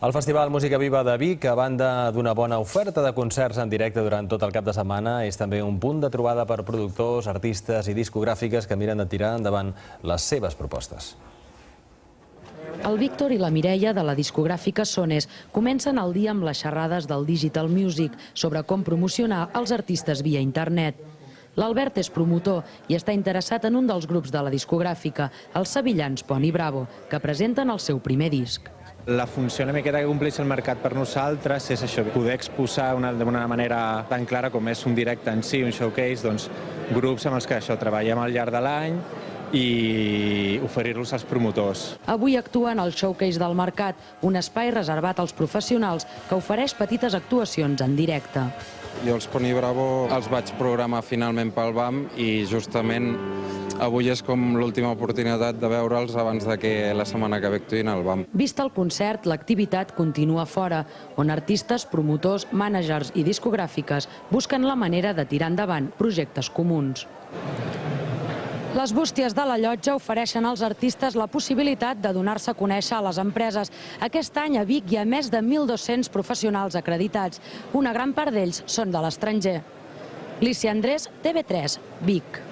El Festival Música Viva de Vic, a banda d'una bona oferta de concerts en directe durant tot el cap de setmana, és també un punt de trobada per productors, artistes i discogràfiques que miren de tirar endavant les seves propostes. El Víctor i la Mireia, de la discogràfica Sones, comencen el dia amb les xerrades del Digital Music sobre com promocionar els artistes via internet. L'Albert és promotor i està interessat en un dels grups de la discogràfica, els sevillans Pont i Bravo, que presenten el seu primer disc. La funció una miqueta que compleix el mercat per nosaltres és això, poder exposar d'una manera tan clara com és un directe en si, un showcase, doncs grups amb els que treballem al llarg de l'any i oferir-los als promotors. Avui actuen al Showcase del Mercat, un espai reservat als professionals que ofereix petites actuacions en directe. Jo els Pont i Bravo els vaig programar finalment pel BAM i justament avui és com l'última oportunitat de veure'ls abans que la setmana que ve actuïn al BAM. Vist el concert, l'activitat continua fora, on artistes, promotors, mànagers i discogràfiques busquen la manera de tirar endavant projectes comuns. Les bústies de la llotja ofereixen als artistes la possibilitat de donar-se a conèixer a les empreses. Aquest any a Vic hi ha més de 1.200 professionals acreditats. Una gran part d'ells són de l'estranger. Lícia Andrés, TV3, Vic.